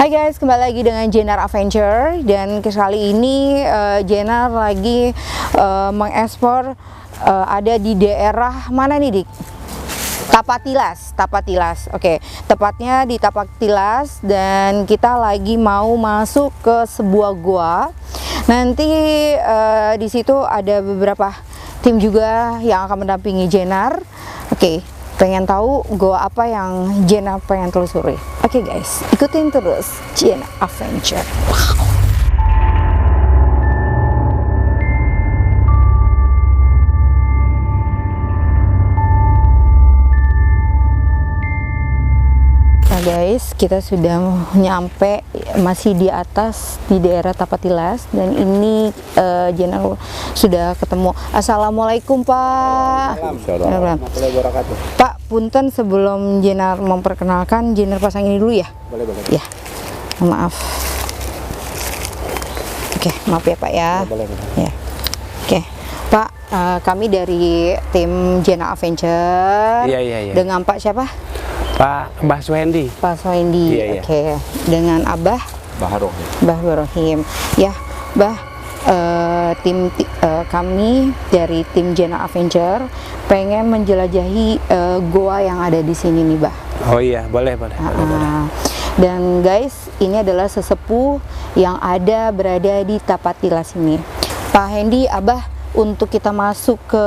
Hai guys, kembali lagi dengan Jenar Adventure. Dan kali ini Jenar lagi mengekspor ada di daerah mana nih, Dik? Tapatilas. Oke, tepatnya di Tapatilas, dan kita lagi mau masuk ke sebuah gua. Nanti di situ ada beberapa tim juga yang akan mendampingi Jenar. Oke, pengen tahu gua apa yang Jenar pengen telusuri. Oke guys, ikutin terus Jenar Adventure. Wow. Nah guys, kita sudah nyampe, masih di atas di daerah Tapatilas, dan ini Jenar sudah ketemu. Assalamualaikum Pak. Waalaikumsalam. Pak, punten sebelum Jenar memperkenalkan, Jenar pasang ini dulu ya. Boleh. Ya, maaf. Oke, maaf ya Pak ya. Boleh. Ya. Oke, Pak, kami dari tim Jenar Adventure. Iya. Dengan Pak siapa? Pak Mbah Suhendi. Pak Soendi. Iya. Oke. Dengan Abah Rohim. Ya, Bah, kami dari tim Jenar Adventure pengen menjelajahi goa yang ada di sini nih, Bah. Oh iya, boleh. Dan guys, ini adalah sesepuh yang berada di Tapatilas ini. Pak Hendi, Abah, untuk kita masuk ke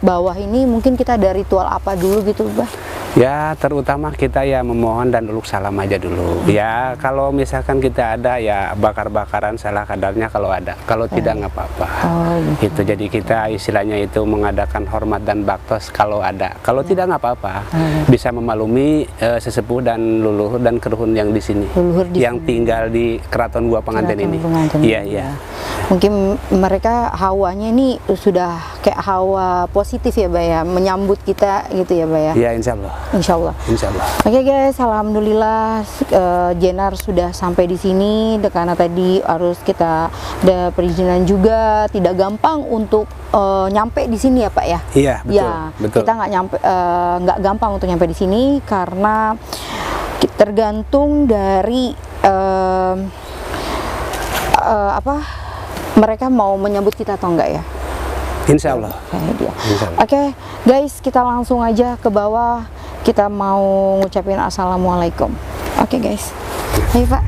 bawah ini mungkin kita ada ritual apa dulu gitu, Bah? Ya, terutama kita ya memohon dan dulu salam aja dulu. Ya, kalau misalkan kita ada ya bakar-bakaran salah kadarnya kalau ada. Kalau tidak nggak apa-apa. Gitu. Jadi kita istilahnya itu mengadakan hormat dan baktos kalau ada. Kalau tidak nggak apa-apa. Bisa memaklumi sesepuh dan leluhur dan keruhun yang di sini. Yang tinggal di Keraton Gua Penganten ini. Iya. Mungkin mereka hawanya ini sudah kayak hawa positif ya, Bah ya, menyambut kita gitu ya, Bah ya. Iya, insya Allah. Oke guys, alhamdulillah Jenar sudah sampai di sini. Karena tadi harus kita ada perizinan juga, tidak gampang untuk nyampe di sini ya Pak ya. Iya, betul. Kita nggak gampang untuk nyampe di sini karena tergantung dari mereka mau menyambut kita atau enggak ya. Insya Allah. Oke, guys, kita langsung aja ke bawah. Kita mau ngucapin assalamualaikum. Oke guys, ayo Pak.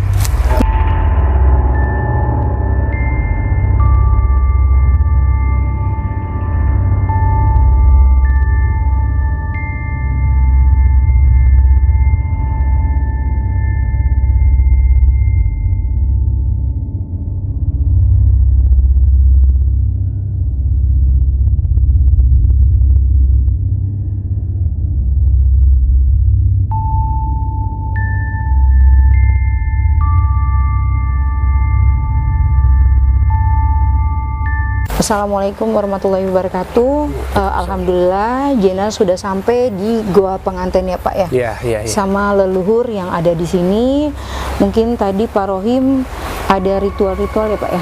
Assalamualaikum warahmatullahi wabarakatuh. Alhamdulillah Jenar sudah sampai di Goa Penganten ya Pak ya. Iya. Sama leluhur yang ada di sini. Mungkin tadi Pak Rohim ada ritual-ritual ya Pak ya,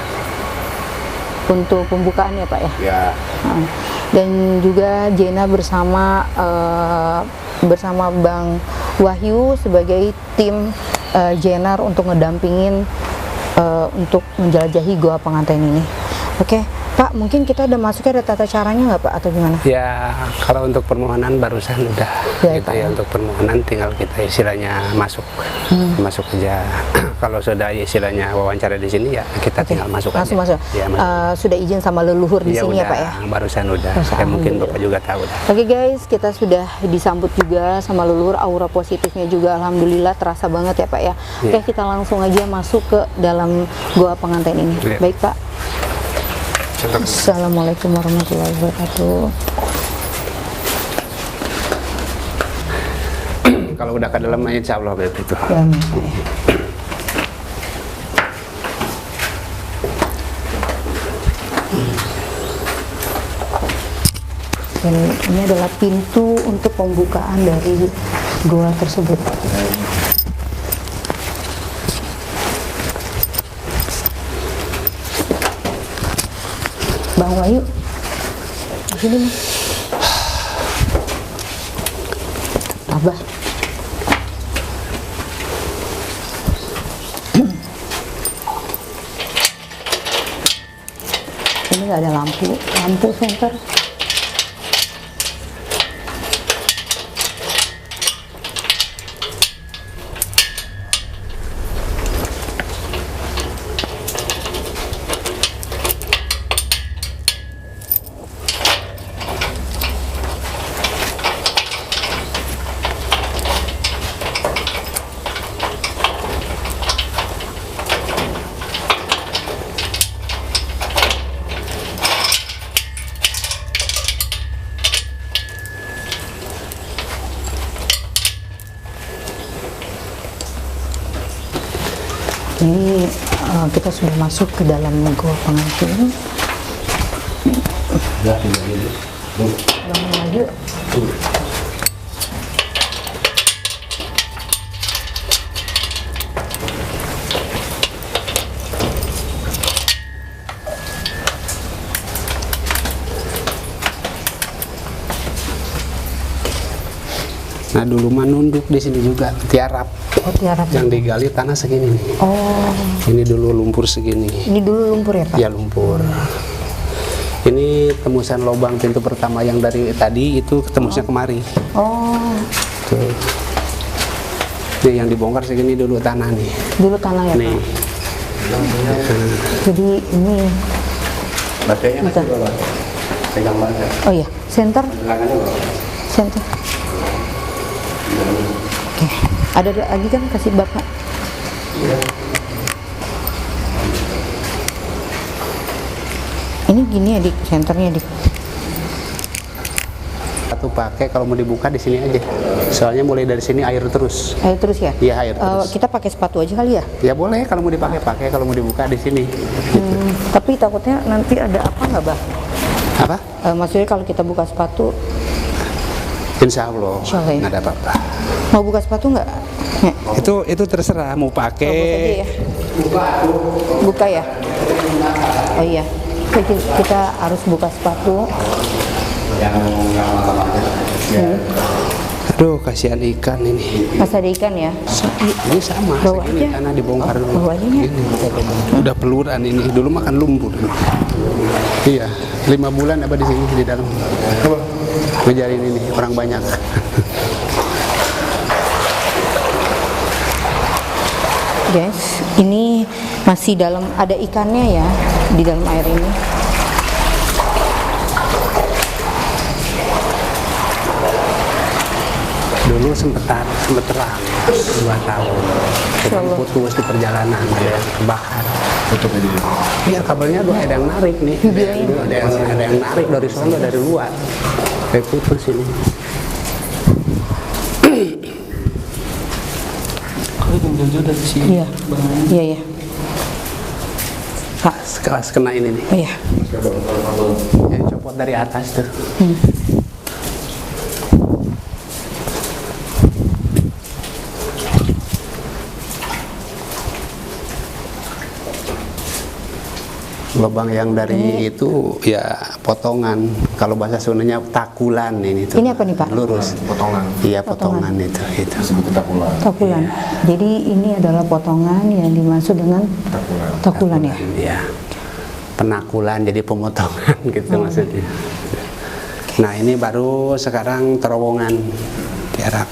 untuk pembukaan ya Pak ya. Ya. Dan juga Jenar bersama Bang Wahyu sebagai tim Jenar untuk ngedampingin untuk menjelajahi Goa Penganten ini. Oke. Pak, mungkin kita udah masuknya, ada tata caranya nggak Pak atau gimana? Ya, kalau untuk permohonan barusan udah gitu ya. Untuk permohonan tinggal kita istilahnya masuk aja. Kalau sudah istilahnya wawancara di sini ya kita tinggal masuk aja. Masuk. Ya, sudah izin sama leluhur di sini ya Pak ya? Barusan udah. Ya, mungkin Bapak juga tahu dah. Oke guys, kita sudah disambut juga sama leluhur, aura positifnya juga alhamdulillah terasa banget ya Pak ya. Oke, kita langsung aja masuk ke dalam Goa Penganten ini. Baik Pak. Assalamualaikum warahmatullahi wabarakatuh. Kalau udah ke dalam insya Allah begitu. Dan ini adalah pintu untuk pembukaan dari goa tersebut. Bang Wahyu, di sini nih. Abah. ini nggak ada lampu senter. Ini kita sudah masuk ke dalam gua pengantin. Bangun lagi. Nah dulu mah nunduk di sini juga tiarap. Oh, tiarap. Yang digali tanah segini nih. Oh. Ini dulu lumpur segini. Ini dulu lumpur ya Pak? Ya lumpur. Ini tembusan lubang pintu pertama yang dari tadi itu tembusnya kemari. Oh. Tuh. Ini yang dibongkar segini dulu tanah nih. Dulu tanah ya Nih. Pak? Jadi ini. Bacanya Bentar. pegang banget. Oh iya, center. Center. Oke, ada lagi kan kasih Bapak? Iya. Ini gini ya Dik, senternya Dik. Satu pakai kalau mau dibuka di sini aja. Soalnya mulai dari sini air terus. Air terus ya? Iya air terus. Kita pakai sepatu aja kali ya? Ya boleh kalau mau dipakai pakai, kalau mau dibuka di sini. Gitu. Tapi takutnya nanti ada apa nggak Bah? Apa? Maksudnya kalau kita buka sepatu, Insya Allah Insya Allah ya. nggak ada apa-apa. mau buka sepatu nggak? Ya. Itu terserah mau Bagus aja pakai. ya. Buka ya? Oh iya. Jadi kita harus buka sepatu. Aduh kasihan ikan ini. Pas ada ikan ya? Ini sama Bawa segini aja. karena dibongkar dulu. Bawa aja ya. Ini. Udah peluran ini. Dulu makan lumpur. Iya, 5 bulan apa di sini di dalam. Ngejarin ini orang banyak. Guys, ini masih dalam, ada ikannya ya di dalam air ini. Dulu sempet terang 2 tahun. Kita putus di perjalanan, ada yang kebakar. Tutup aja. Iya kabelnya tuh ada yang narik nih. Dulu ada yang narik dari sono dari luar. Kayak putus ini. Kalau jauh-jauh dari sini. Iya, iya, iya. Pak, Sekelas kena ini nih. oh iya. Yang copot dari atas tuh. Lubang yang dari itu ya potongan. Kalau bahasa Sundanya takulan ini tuh. Ini apa nih, Pak? Lurus. Potongan. Iya potongan itu. Disebut takulan. Takulan. Jadi ini adalah potongan yang dimaksud dengan Takulan. takulan ya. Iya. Penakulan jadi pemotongan gitu maksudnya. Nah ini baru sekarang terowongan tiarap.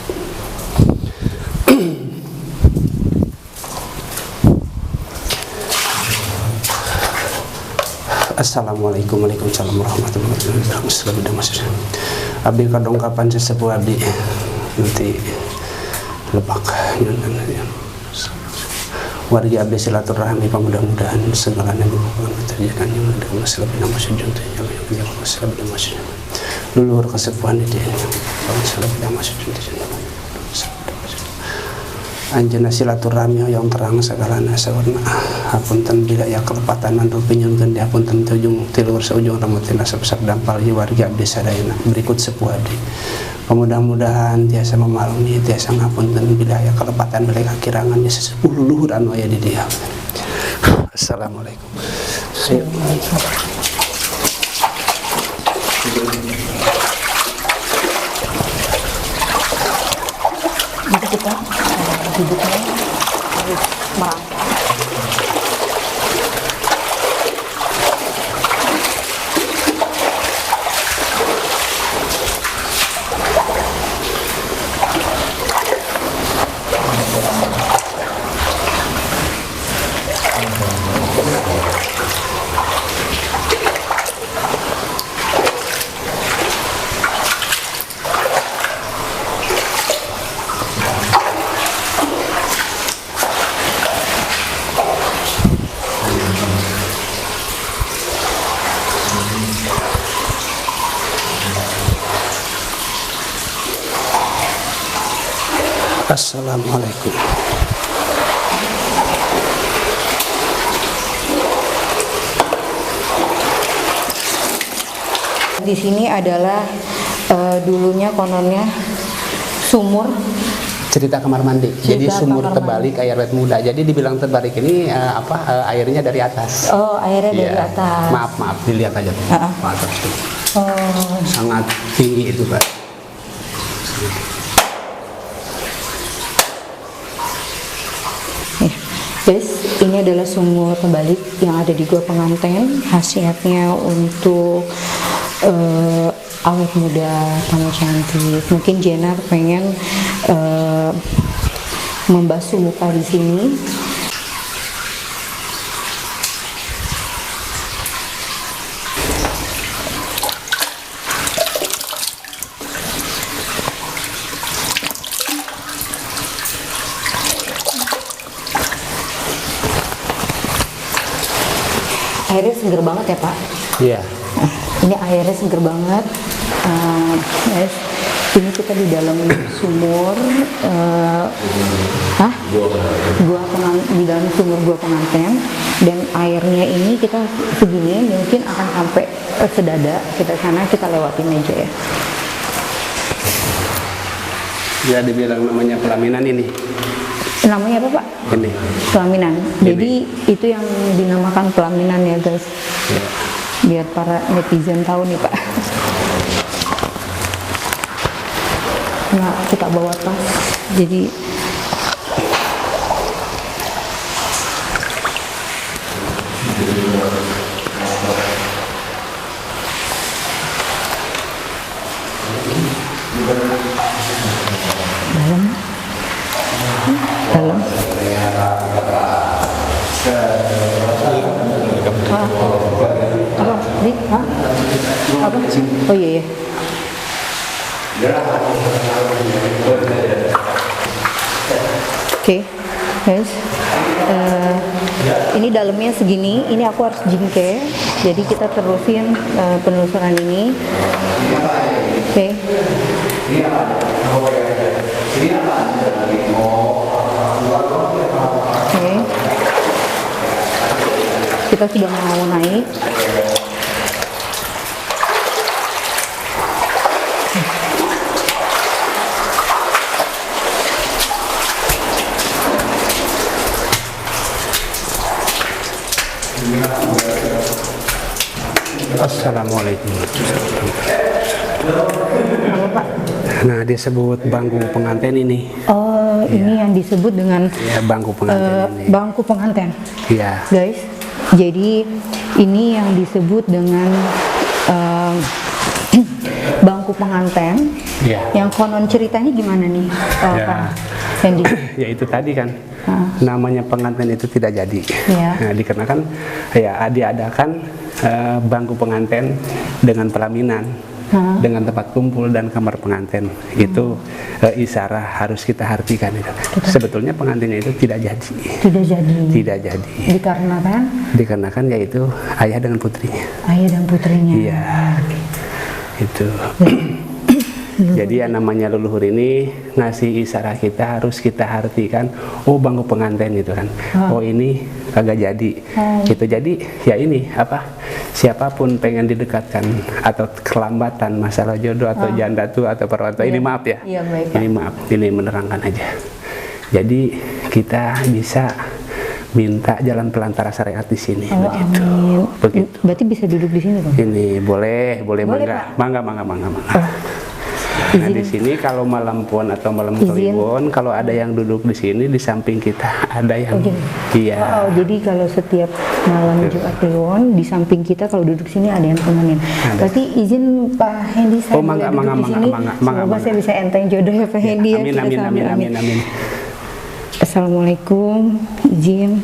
Assalamualaikum warahmatullahi wabarakatuh. Abdi kadong kapan sesepuh abdi nanti lebak warga abdi silaturahmi mudah-mudahan segalanya berhubungan terjadikan yang ada masalah bina masjid yang masalah bina masjid lulur kesepuhan di dia masalah bina masjid anjana silaturahmi yang terang segala nasawarna hapunten bila ya kelepatan mandu pinyunkeun di hapunten tujung tilur seujung rambutna sebesar dampal warga abdi sadayana berikut sepuh abdi mudah-mudahan tiasa memaklumi tiasa ngapunten bila ya kelepatan balik akirangan di sesepuh luhur anu aya di dia. Assalamualaikum. Nanti kita hidupnya harus merangkak. Assalamualaikum. Di sini adalah dulunya kononnya sumur. Cerita kamar mandi. Jadi Cerita sumur kamar terbalik, air awet muda. Jadi dibilang terbalik ini airnya dari atas. Oh, airnya dari Iya. atas. Maaf, dilihat aja tuh. Ke atas tuh. Oh, Sangat tinggi itu, Pak. guys, ini adalah sumur terbalik yang ada di Gua Penganten. Khasiatnya untuk awet muda, tambah cantik. Mungkin Jenar pengen membasuh muka di sini. Airnya seger banget ya Pak. Iya. Ini airnya seger banget. Guys, ini kita di dalam sumur. Di dalam sumur Gua Penganten, dan airnya ini kita segini mungkin akan sampai sedada. Kita sana, kita lewatin aja ya. Ya dibilang namanya pelaminan ini. Namanya apa Pak? Ini. Pelaminan. Jadi itu yang dinamakan pelaminan ya guys. Ya. Biar para netizen tahu nih Pak. Nah, kita bawa tas. Jadi dalam. Apa? Dik? Hah? Apa? Oh iya iya. Oke, guys. Ini dalamnya segini. Ini aku harus jingke. Jadi kita terusin penelusuran ini. Oke. Oke. Kita sudah mau naik. Assalamualaikum. Apa Pak? Nah, disebut bangku pengantin ini. Oh, ini yang disebut dengan Ya, bangku pengantin ini. bangku pengantin. Iya. Guys, jadi ini yang disebut dengan bangku pengantin. Iya. Yang konon ceritanya gimana nih, Ya. Pak Hendy? Ya itu tadi kan. Namanya pengantin itu tidak jadi. Iya. Nah, dikarenakan ya diadakan bangku pengantin dengan pelaminan. Dengan tempat kumpul dan kamar pengantin. Itu isyarah harus kita artikan itu. Sebetulnya pengantinnya itu tidak jadi. Tidak jadi. Tidak jadi. Dikarenakan yaitu ayah dengan putrinya. Ayah dan putrinya. Iya. Itu. Jadi yang namanya leluhur ini ngasih isyarah kita harus kita artikan. Oh, bangku pengantin itu kan. Oh, ini kagak jadi. Itu jadi ya ini apa? Siapapun pengen didekatkan atau kelambatan masalah jodoh atau janda tua atau perwata, ini maaf ya. Iya, baik, Pak. Ini maaf, ini menerangkan aja. Jadi kita bisa minta jalan pelantara syariat di sini. Oh, begitu. amin. Begitu. Berarti bisa duduk di sini dong? Ini boleh Pak? mangga. Nah, di sini kalau malam pon atau malam kliwon, kalau ada yang duduk di sini di samping kita ada yang iya. Oh, jadi kalau setiap malam Jumat Kliwon di samping kita kalau duduk sini ada yang temenin. Berarti izin Pak Hendy saya boleh duduk di sini. Semoga saya bisa enteng jodoh ya Pak Hendy ya. Amin. Assalamualaikum, izin.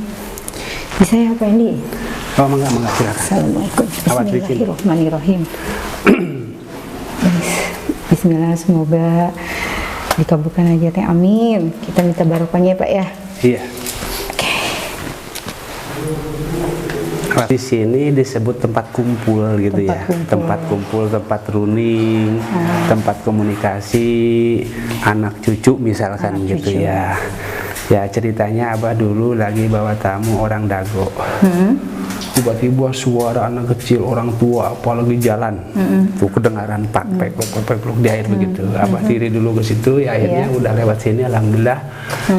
Bisa ya Pak Hendy? Oh, mangga silakan. Assalamualaikum. Awas licin. Bismillahirrahmanirrahim. Bismillah, semoga dikabulkan aja teh, amin. Kita minta barokahnya ya Pak ya. Iya. Oke. Di sini disebut tempat kumpul gitu ya. Tempat kumpul, tempat runing, tempat komunikasi anak cucu misalkan Anak gitu cucu. ya. Ya ceritanya Abah dulu lagi bawa tamu orang Dago. Tiba-tiba suara anak kecil orang tua apalagi jalan tuh kedengaran pak di air begitu. Abah diri dulu ke situ ya, akhirnya udah lewat sini alhamdulillah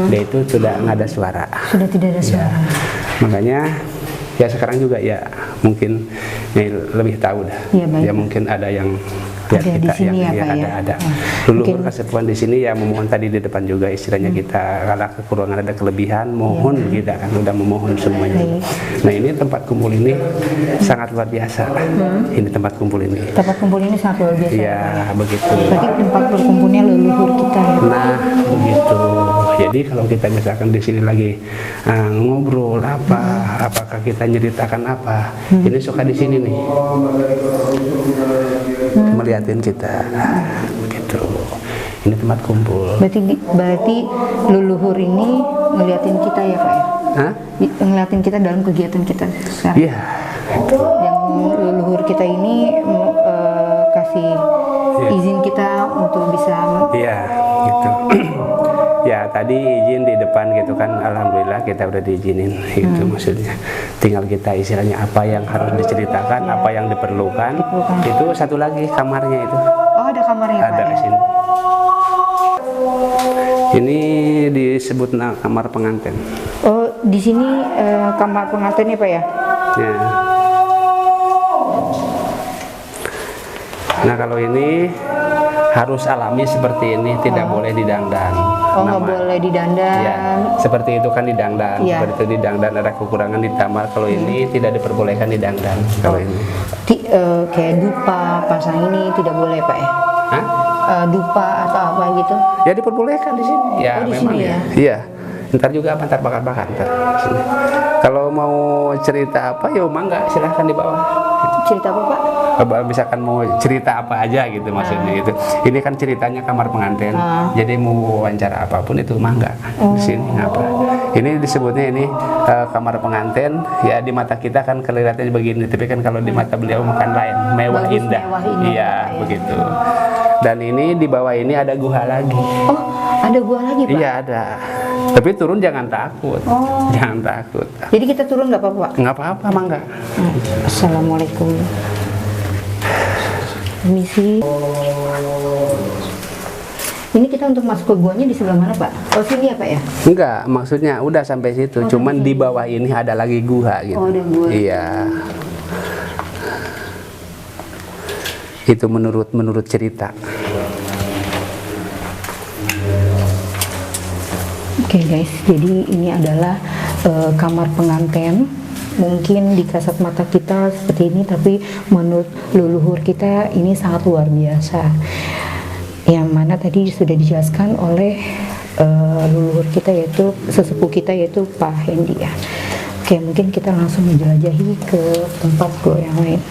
dia itu sudah nggak ada suara. Sudah tidak ada suara. Makanya ya sekarang juga ya mungkin ya, lebih tahu dah. Ya, baik. Ya mungkin ada yang lihat Ada di kita sini yang ya, Pak, ya? ada. Nah, Dulu mungkin- Kasepuan di sini ya memohon tadi di depan juga istilahnya kita kalau kekurangan ada kelebihan mohon kita kan udah memohon semuanya. Baik. Nah ini tempat kumpul ini sangat luar biasa. Ini tempat kumpul ini. Tempat kumpul ini sangat luar biasa. Ya begitu. Berarti tempat berkumpulnya leluhur kita ya. Nah, begitu. Jadi kalau kita misalkan di sini lagi ngobrol apakah kita nyeritakan apa, ini suka di sini nih, melihatin kita, begitu. Ini tempat kumpul. Berarti leluhur ini ngeliatin kita ya Pak ya? Hah? Ngeliatin kita dalam kegiatan kita sekarang. Iya. Yang leluhur kita ini kasih izin kita untuk bisa Iya, gitu. Ya tadi izin di depan gitu kan, alhamdulillah kita udah diizinin itu maksudnya. Tinggal kita istilahnya apa yang harus diceritakan, apa yang diperlukan. Itu satu lagi kamarnya itu. Oh ada kamarnya Pak Ada ya? di sini. Ini disebut kamar pengantin. Oh di sini kamar pengantinnya Pak ya? Ya. Nah kalau ini harus alami seperti ini, tidak boleh didangdan. Oh nggak boleh didandan. Ya, seperti itu kan didangdan. Iya. Seperti itu didangdan ada kekurangan ditambah. Kalau ini tidak diperbolehkan didangdan. Kalau ini. Kayak dupa pasang ini tidak boleh Pak ya? Hah? Dupa atau apa gitu? Ya diperbolehkan di sini. Ya Oh, di memang sini ya. ya? Iya. Ntar juga apa, ntar bakar-bakar ntar sini. Kalau mau cerita apa ya mangga silahkan di bawah. Cerita apa Pak? Misalkan mau cerita apa aja gitu maksudnya gitu. Ini kan ceritanya kamar pengantin. Jadi mau wawancara apapun itu mangga di sini ngapa. Ini disebutnya ini kamar pengantin. Ya di mata kita kan kelihatannya begini, tapi kan kalau di mata beliau makan lain, mewah Bagus, indah. mewah indah, Iya, Pak, ya. begitu. Dan ini di bawah ini ada guha lagi. Oh ada gua lagi Pak? Iya ada. Tapi turun jangan takut. Oh. Jangan takut. Jadi kita turun nggak apa-apa Pak? Nggak apa-apa mangga. Assalamualaikum. Permisi. Ini kita untuk masuk ke guanya di sebelah mana Pak? Oh sini ya Pak ya? Enggak, maksudnya udah sampai situ. Cuman di bawah ini ada lagi gua gitu. Oh, ada gua. Iya. Itu menurut cerita. Oke guys, jadi ini adalah kamar pengantin. Mungkin di kasat mata kita seperti ini, tapi menurut leluhur kita ini sangat luar biasa. Yang mana tadi sudah dijelaskan oleh leluhur kita, yaitu sesepuh kita, yaitu Pak Hendy ya. Oke, mungkin kita langsung menjelajahi ke tempat gua yang lain.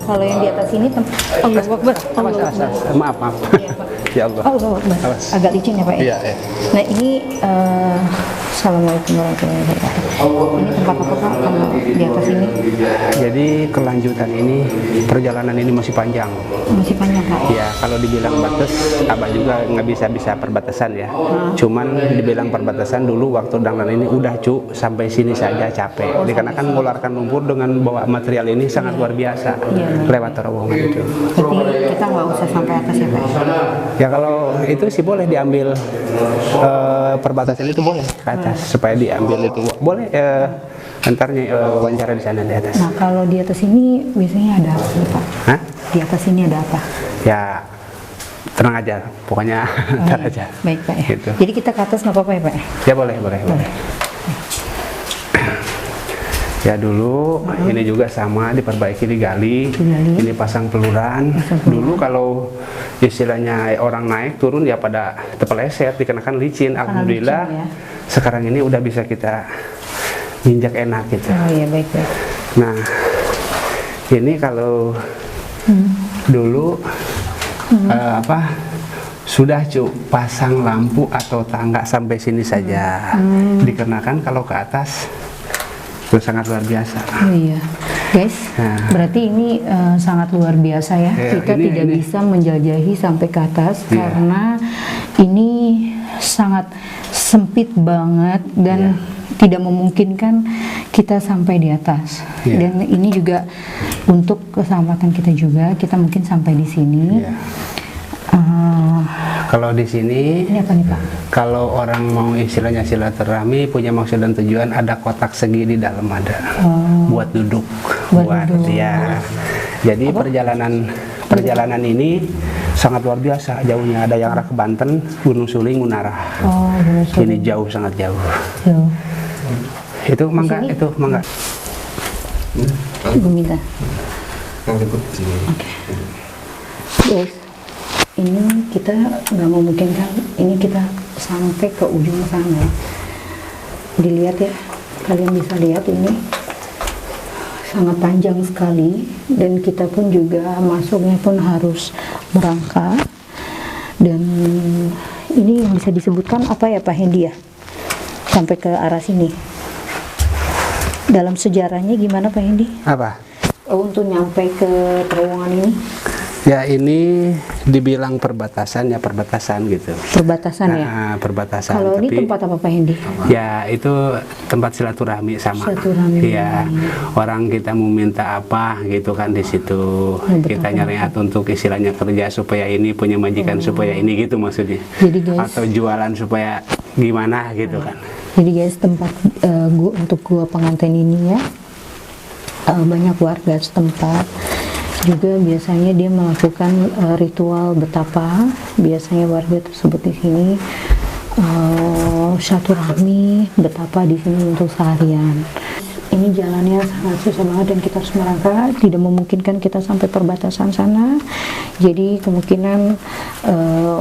Kalau yang di atas ini Allah Akbar. Allah Akbar. Maaf, maaf. Ya Allah. Allah Akbar. Awas. Agak licin ya Pak ya? Iya, iya. Nah ini Assalamualaikum warahmatullahi wabarakatuh. Ini tempat apa Pak kalau di atas ini? Jadi kelanjutan ini, perjalanan ini masih panjang. Masih panjang Pak? Ya, kalau dibilang batas, Abah juga nggak bisa perbatasan ya. Cuman dibilang perbatasan dulu waktu dangdan ini udah sampai sini saja capek. Dikarenakan mengeluarkan lumpur dengan bawa material ini sangat luar biasa. Lewat terowongan itu. Berarti kita nggak usah sampai atas ya Pak? Ya kalau itu sih boleh diambil perbatasan itu boleh ke atas supaya diambil itu boleh. Antarnya wawancara di sana di atas. Nah kalau di atas ini biasanya ada apa nih, Pak? Hah? Di atas ini ada apa? Ya tenang aja, pokoknya ntar aja. Baik Pak ya. Gitu. Jadi kita ke atas nggak apa-apa ya Pak? Ya boleh. Ya dulu ini juga sama diperbaiki digali. Ini pasang peluran. Dulu kalau istilahnya orang naik turun ya pada terpeleset dikenakan licin. Alhamdulillah licin, ya. Sekarang ini udah bisa kita injak enak gitu. Oh iya baik. Nah ini kalau dulu sudah pasang lampu atau tangga sampai sini saja. Dikarenakan kalau ke atas itu sangat luar biasa. Oh iya, guys. Nah. Berarti ini sangat luar biasa ya. Kita tidak bisa menjelajahi sampai ke atas karena ini sangat sempit banget dan tidak memungkinkan kita sampai di atas. Dan ini juga untuk keselamatan kita juga. Kita mungkin sampai di sini. Kalau di sini, ini apa nih Pak? kalau orang mau istilahnya silaturahmi punya maksud dan tujuan, ada kotak segi di dalam ada buat duduk, buat dia. Jadi perjalanan ini sangat luar biasa jauhnya. Ada yang arah ke Banten, Gunung Suling, Munarah. Gunung Suling. Ini jauh, sangat jauh. Itu mangga, itu mangga. Ibu minta. Yang ikut sini. Oke. Guys, ini kita nggak memungkinkan ini kita sampai ke ujung sana. Dilihat ya, kalian bisa lihat ini sangat panjang sekali dan kita pun juga masuknya pun harus merangkak. Dan ini yang bisa disebutkan apa ya Pak Hendi ya? Sampai ke arah sini. Dalam sejarahnya gimana Pak Hendi? Apa? Untuk nyampe ke terowongan ini? Ya ini dibilang perbatasan gitu. Perbatasan ya? Perbatasan. Kalau ini tempat apa Pak Hendi? Ya itu tempat silaturahmi sama. Silaturahmi. Ya orang kita mau minta apa gitu kan di situ. Kita nyariat untuk istilahnya kerja supaya ini punya majikan supaya ini gitu maksudnya. Jadi guys. Atau jualan supaya gimana gitu kan. Jadi guys tempat untuk gua pengantin ini ya banyak warga setempat. Juga biasanya dia melakukan ritual betapa biasanya warga tersebut di sini silaturahmi betapa di sini untuk seharian. Ini jalannya sangat susah banget dan kita harus merangkak, tidak memungkinkan kita sampai perbatasan sana. Jadi kemungkinan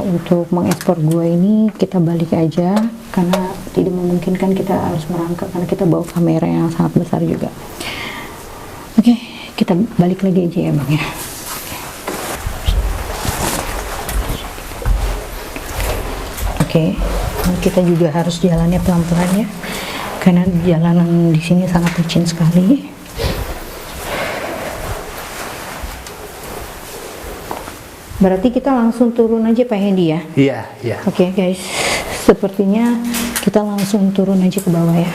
untuk mengekspor gua ini kita balik aja karena tidak memungkinkan kita harus merangkak karena kita bawa kamera yang sangat besar juga. Oke. Kita balik lagi aja ya Bang ya. Oke, kita juga harus jalannya pelan-pelan ya, karena jalanan di sini sangat licin sekali. Berarti kita langsung turun aja Pak Hendi ya? Iya. Oke guys, sepertinya kita langsung turun aja ke bawah ya.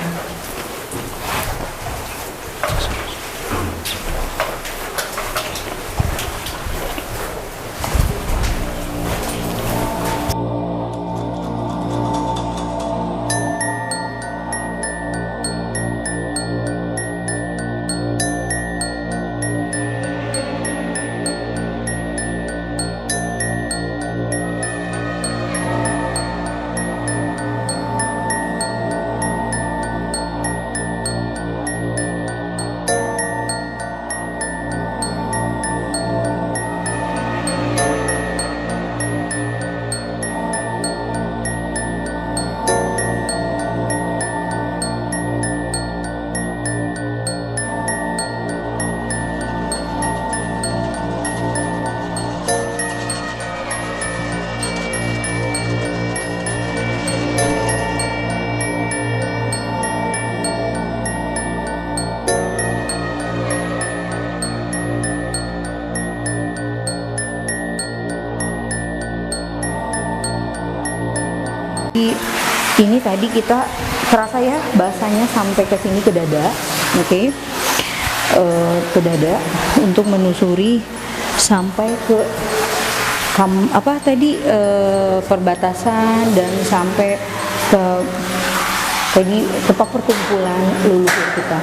tadi kita terasa ya basahnya sampai ke sini ke dada, oke? Ke dada untuk menusuri sampai ke perbatasan dan sampai ke tadi tempat perkumpulan leluhur kita.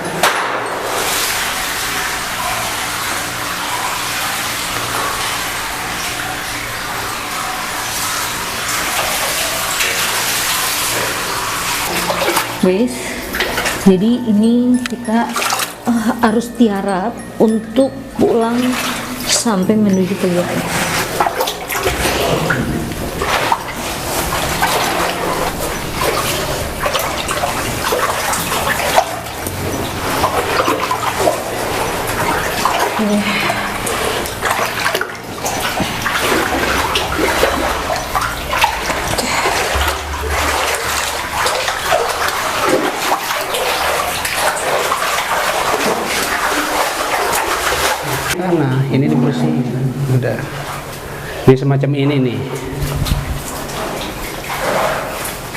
Guys, jadi ini kita harus tiarap untuk pulang sampai menuju ke luar. Nah, ini dibersihin, udah. Ini semacam ini nih.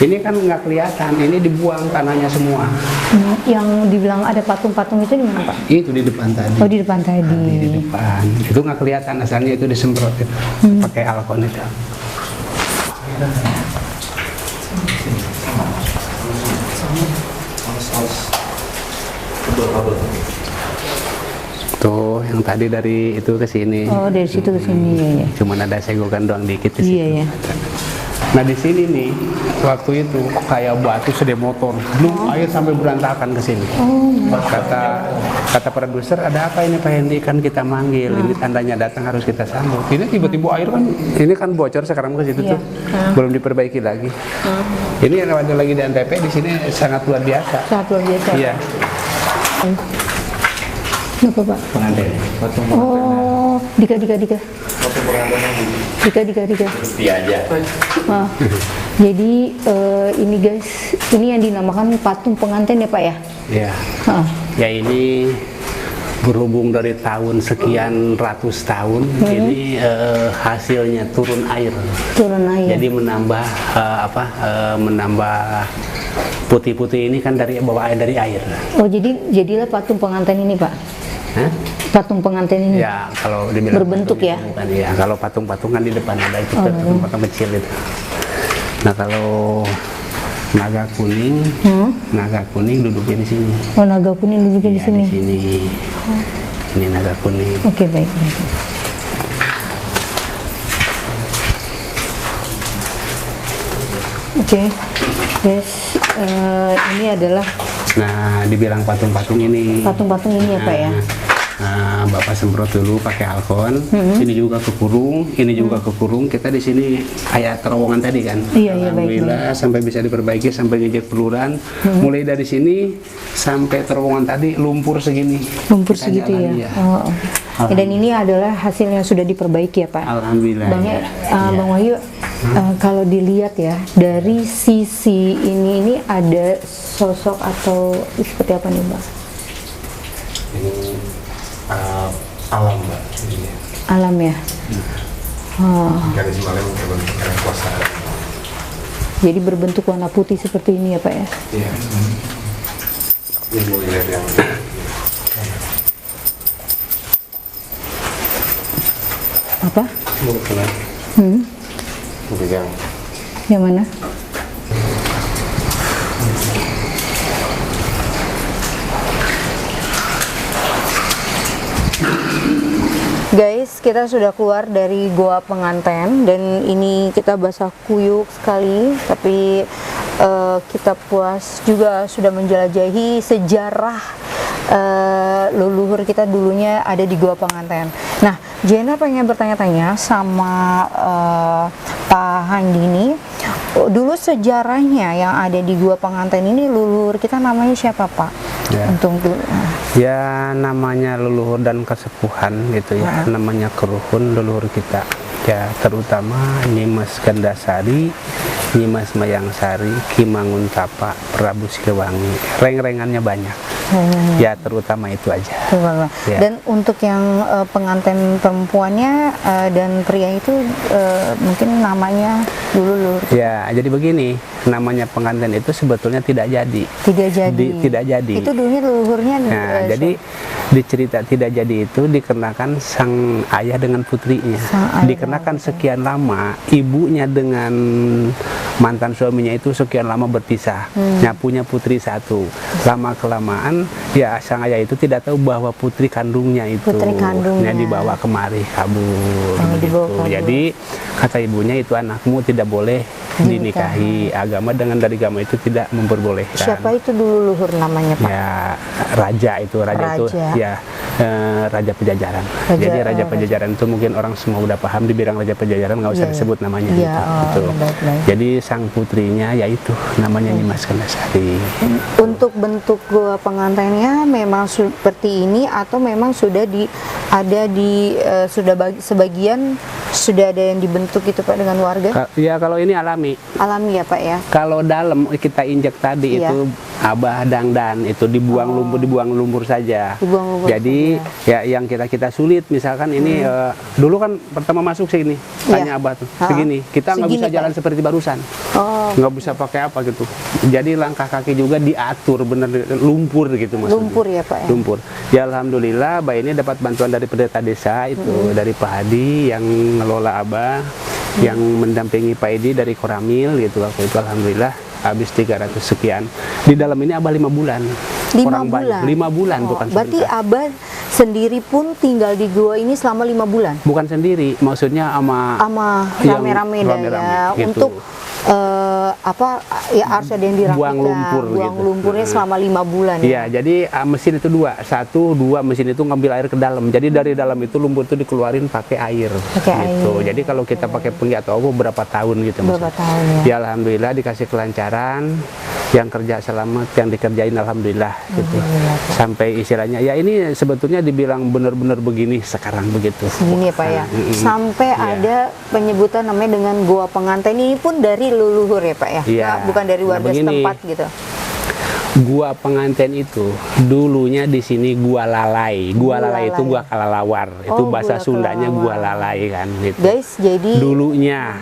Ini kan nggak kelihatan, ini dibuang tanahnya semua. Yang dibilang ada patung-patung itu di mana, Pak? Itu di depan tadi. Oh, di depan tadi. Di depan. Itu nggak kelihatan, asalnya itu disemprot itu, pakai alkohol itu. Tuh, yang tadi dari itu ke sini. Oh, dari situ ke sini ya. Cuman ada segokan doang dikit di situ. Iya, ya. Nah, di sini nih, waktu itu kayak batu sedih motor, belum air sampai berantakan ke sini. Kata produser, ada apa ini Pak Hendy? Kan kita manggil, ini tandanya datang harus kita sambut. Ini tiba-tiba air kan, ini kan bocor sekarang ke situ tuh, belum diperbaiki lagi. Ini yang ada lagi di NTP di sini sangat luar biasa. Sangat luar biasa. Iya. Apa, Pak? Pengantin. Oh, Dika. Dika. Iya aja. Nah, jadi ini guys, ini yang dinamakan patung pengantin ya Pak ya? Iya. Ya ini berhubung dari tahun sekian ratus tahun, ini hasilnya turun air. Turun air. Jadi menambah menambah putih-putih ini kan dari bawa air dari air. Oh, jadilah patung pengantin ini Pak? Hah? Patung pengantin ini? Ya, kalau dibilang berbentuk ya? Bukan, ya. Kalau patung-patung kan di depan ada itu, patung kecil itu. Nah, kalau naga kuning duduknya di sini. Oh, naga kuning duduknya di sini. Di sini. Ini naga kuning. Oke, baik. Oke, guys, ini adalah. Nah, dibilang patung-patung ini. Patung-patung ini ya Pak ya? Nah, Bapak semprot dulu pakai alkohol. Ini juga kekurung, ini juga kekurung. Kita di sini kayak terowongan tadi kan. Iya, Alhamdulillah baik. sampai bisa diperbaiki sampai ngejek peluran. Mulai dari sini sampai terowongan tadi lumpur segini. Lumpur Kita segitu jalan, ya. Oh. Dan ini adalah hasil yang sudah diperbaiki ya Pak. Alhamdulillah. Bang Wahyu, kalau dilihat ya dari sisi ini ada sosok atau seperti apa nih Mbak? Ini alam Mbak. Alam ya. Dari semalam berbentuk kuasa. Jadi berbentuk warna putih seperti ini ya Pak ya? Iya. Ini mau lihat yang Apa? yang Yang mana? Guys, kita sudah keluar dari Goa Penganten dan ini kita basah kuyuk sekali, tapi kita puas juga sudah menjelajahi sejarah leluhur kita dulunya ada di Goa Penganten. Nah, Jena pengen bertanya-tanya sama Pak Handi ini, dulu sejarahnya yang ada di Goa Penganten ini leluhur kita namanya siapa Pak? Ya. Untuk dulu. Ya, namanya leluhur dan kesepuhan gitu ya. Namanya keruhun leluhur kita. Ya, terutama Nyimas Gandasari, Nyimas Mayangsari, Ki Manguntapa, Prabu Siliwangi. Reng-rengannya banyak. Ya terutama itu aja. Ya. Dan untuk yang pengantin perempuannya dan pria itu mungkin namanya dulu. Ya, jadi begini, namanya pengantin itu sebetulnya tidak jadi. Tidak jadi. Itu dulunya leluhurnya. Nah, jadi di cerita tidak jadi itu dikenakan sang ayah dengan putrinya. Dikenakan sekian lama, ibunya dengan mantan suaminya itu sekian lama berpisah. Punya putri satu. Lama kelamaan ya sang ayah itu tidak tahu bahwa putri kandungnya itu dibawa kemari kabur. Jadi kata ibunya, itu anakmu tidak boleh dinikahi. Agama dengan dari agama itu tidak memperbolehkan. Siapa itu dulu luhur namanya, Pak? Ya raja itu ya Raja Pajajaran. Jadi Raja Pajajaran itu mungkin orang semua udah paham, dibilang Raja Pajajaran nggak usah disebut namanya. Jadi sang putrinya yaitu namanya Nyimas Kendasari. Untuk bentuk gua pengantinnya memang seperti ini atau memang sudah sebagian sudah ada yang dibentuk gitu Pak dengan warga? Ya kalau ini alami ya Pak ya. Kalau dalam kita injek tadi itu abah dangdan itu dibuang lumpur saja. Jadi ya yang kita sulit misalkan ini dulu kan pertama masuk sini tanya abah tuh segini, kita nggak bisa jalan seperti barusan, nggak bisa pakai apa gitu. Jadi langkah kaki juga diatur bener lumpur gitu maksudnya. Lumpur ya Pak ya. Lumpur. Ya alhamdulillah Mbak ini dapat bantuan dari pendeta desa itu dari Pak Hadi yang ngelola abah, yang mendampingi Pak Edi dari Koramil gitu waktu itu. Alhamdulillah habis 300 sekian. Di dalam ini abah 5 bulan. 5 bulan? 5 bulan bukan berarti sebentar. abah sendiri pun tinggal di gua ini selama 5 bulan? Bukan sendiri, maksudnya sama rame-rame ya, gitu. Untuk harus ada yang dirapikan, buang lumpurnya selama 5 bulan. Iya, jadi mesin itu dua mesin itu ngambil air ke dalam. Jadi dari dalam itu lumpur itu dikeluarin pakai air. Gitu. Jadi kalau kita pakai penggi atau berapa tahun gitu. Berapa tahun ya? Alhamdulillah dikasih kelancaran, yang kerja selamat, yang dikerjain alhamdulillah gitu. Sampai istilahnya ya ini sebetulnya dibilang benar-benar begini sekarang begitu. Begini ya Pak ya. Sampai ada penyebutan namanya dengan gua pengantin ini pun dari leluhur ya Pak ya. Bukan dari warga setempat gitu. Gua pengantin itu dulunya di sini gua lalai. Gua lalai itu gua kalalawar. Itu bahasa Sundanya gua lalai kan gitu. Guys, jadi dulunya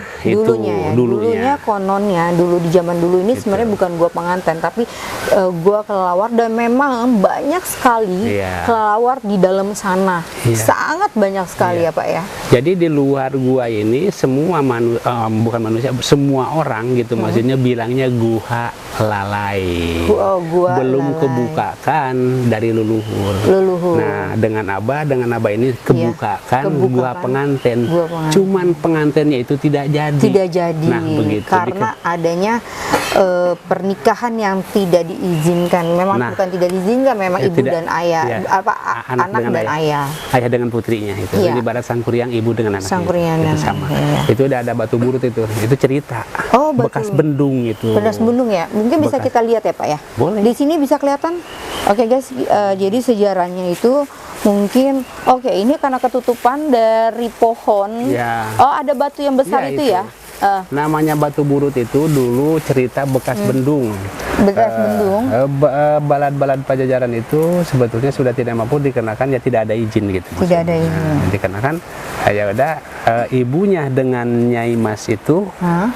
kononnya dulu di zaman dulu ini sebenarnya bukan gua pengantin tapi gua kelelawar, dan memang banyak sekali kelelawar di dalam sana. Sangat banyak sekali ya Pak ya. Jadi di luar gua ini semua bukan manusia, semua orang gitu maksudnya bilangnya guha lalai. Belum kebukakan dari leluhur. Nah, dengan abah ini kebukakan gua pengantin. Cuman pengantinnya itu tidak jadi. Nah, begitu. Karena adanya pernikahan yang tidak diizinkan. Memang bukan tidak diizinkan, memang ibu dan ayah, anak dan ayah. Ayah dengan putrinya itu. Jadi ibarat sangkuriang ibu dengan anaknya. Itu sama. Itu udah ada batu burut itu. Itu cerita. Bekas bendung itu. Bekas bendung ya. Mungkin bisa kita lihat ya Pak ya. Boleh. Di sini bisa kelihatan. Oke guys, jadi sejarahnya itu mungkin ini karena ketutupan dari pohon. Ada batu yang besar itu ya. Namanya batu burut itu dulu cerita bekas bendung. Balad-balad Pajajaran itu sebetulnya sudah tidak mampu dikenakan, ya tidak ada izin gitu. Tidak ada izin. Dikenakan, ya udah ibunya dengan Nyai Mas itu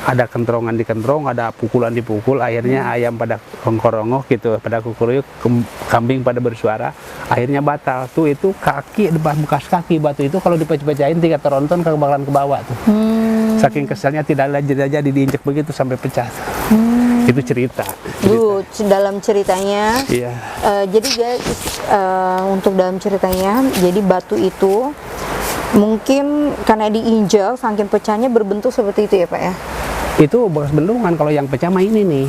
ada kentrongan dikentrong, ada pukulan dipukul, akhirnya ayam pada kongkorongoh gitu, pada kukuruyuk, kambing pada bersuara, akhirnya batal. Tuh itu kaki, bekas kaki batu itu kalau dipecah-pecahin 3 teronton bakalan ke bawah tuh. Saking keselnya tidak jadi diinjek begitu sampai pecah. Itu cerita. Dalam ceritanya. Jadi guys, untuk dalam ceritanya, jadi batu itu mungkin karena diinjak saking pecahnya berbentuk seperti itu ya Pak ya. Itu bekas bendungan. Kalau yang pecah mah ini nih.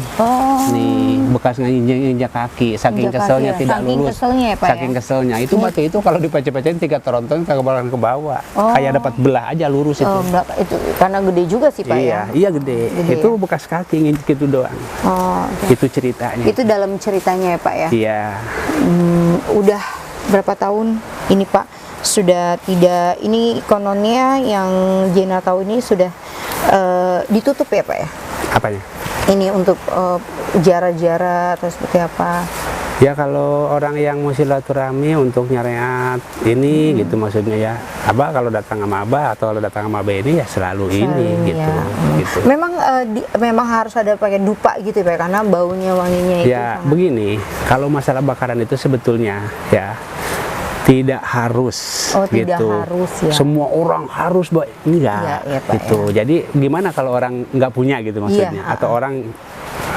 Nih bekas nginjak kaki, saking keselnya tidak lulus. Saking keselnya itu batu itu kalau dipecah-pecahin 3 teronton bakalan ke bawah. Kayak dapat belah aja lurus itu. Itu karena gede juga sih Pak ya. Iya gede. Itu bekas kaki nginjek itu doang. Itu ceritanya. Itu dalam ceritanya ya Pak ya. Iya. Udah berapa tahun ini Pak sudah tidak, ini kononnya yang Jena tahu ini sudah ditutup ya Pak ya? Apanya? Ini untuk jarak-jarak atau seperti apa? Ya kalau orang yang mau silaturahmi untuk nyariat ini gitu maksudnya ya, Abah kalau datang sama Abah atau kalau datang sama Abah ini ya selalu ini gitu. ya. Gitu. Memang memang harus ada pakai dupa gitu ya, karena baunya wanginya itu Ya sangat- begini, kalau masalah bakaran itu sebetulnya ya tidak harus Oh, tidak gitu. harus ya. Semua orang harus enggak Iya, iya, Pak, gitu. Jadi gimana kalau orang nggak punya gitu maksudnya, Iya, atau orang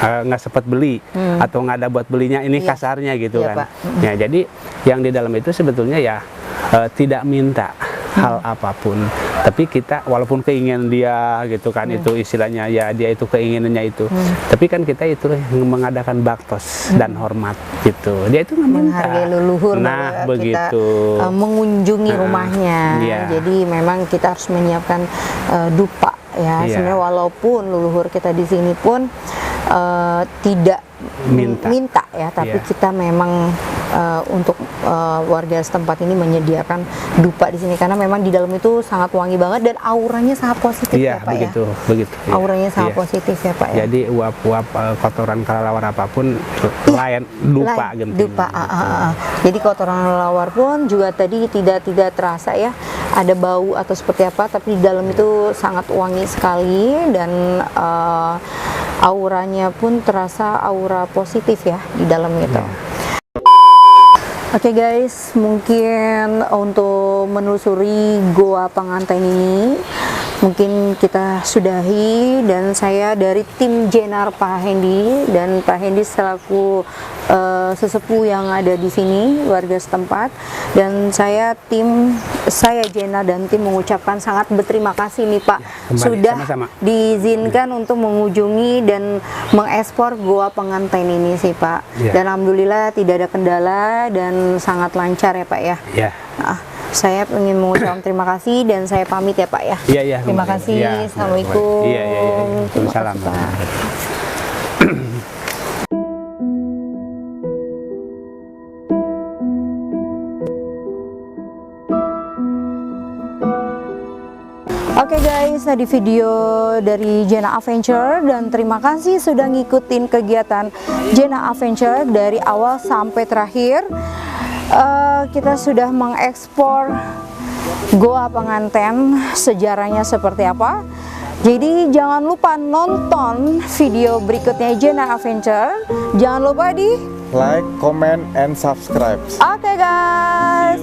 nggak sempat beli atau nggak ada buat belinya, ini Iya. kasarnya gitu Iya, kan. Pak. Ya jadi yang di dalam itu sebetulnya ya tidak minta hal apapun, tapi kita walaupun keinginan dia gitu kan, itu istilahnya ya dia itu keinginannya itu, tapi kan kita itu mengadakan baktos dan hormat gitu, dia itu nggak minta. menghargai leluhur Nah bahwa begitu. kita mengunjungi Nah, rumahnya. iya. Jadi memang kita harus menyiapkan dupa ya. Iya. Sebenarnya walaupun leluhur kita di sini pun tidak Minta. ya, tapi Iya. kita memang untuk warga setempat ini menyediakan dupa di sini karena memang di dalam itu sangat wangi banget dan auranya sangat positif Iya ya Pak begitu, ya. begitu. Iya. Auranya sangat Iya. positif ya Pak ya. Jadi uap-uap kotoran kelelawar apapun lain dupa Lain, genting. dupa, Jadi kotoran kelelawar pun juga tadi tidak terasa ya ada bau atau seperti apa, tapi di dalam itu sangat wangi sekali dan auranya pun terasa aura positif ya di dalam itu. Oke guys, mungkin untuk menelusuri Goa Panganten ini mungkin kita sudahi, dan saya dari tim Jenar Pak Hendi dan Pak Hendi selaku sesepuh yang ada di sini, warga setempat, dan saya Jena dan tim mengucapkan sangat berterima kasih nih Pak, kembali, sudah sama-sama. diizinkan untuk mengunjungi dan mengekspor Goa Panganten ini sih Pak. Ya. Dan alhamdulillah tidak ada kendala dan sangat lancar ya Pak ya. Ya. Saya ingin mengucapkan terima kasih dan saya pamit ya Pak ya. Iya, iya. Terima kembali. kasih. Iya, Assalamualaikum. Iya, iya, iya. Terima kasih, Waalaikumsalam. Pak. Oke guys, nah di video dari Jena Adventure, dan terima kasih sudah ngikutin kegiatan Jena Adventure dari awal sampai terakhir. Kita sudah mengekspor Goa Panganten, sejarahnya seperti apa. Jadi jangan lupa nonton video berikutnya Jena Adventure. Jangan lupa di Like, comment, and subscribe. Oke guys.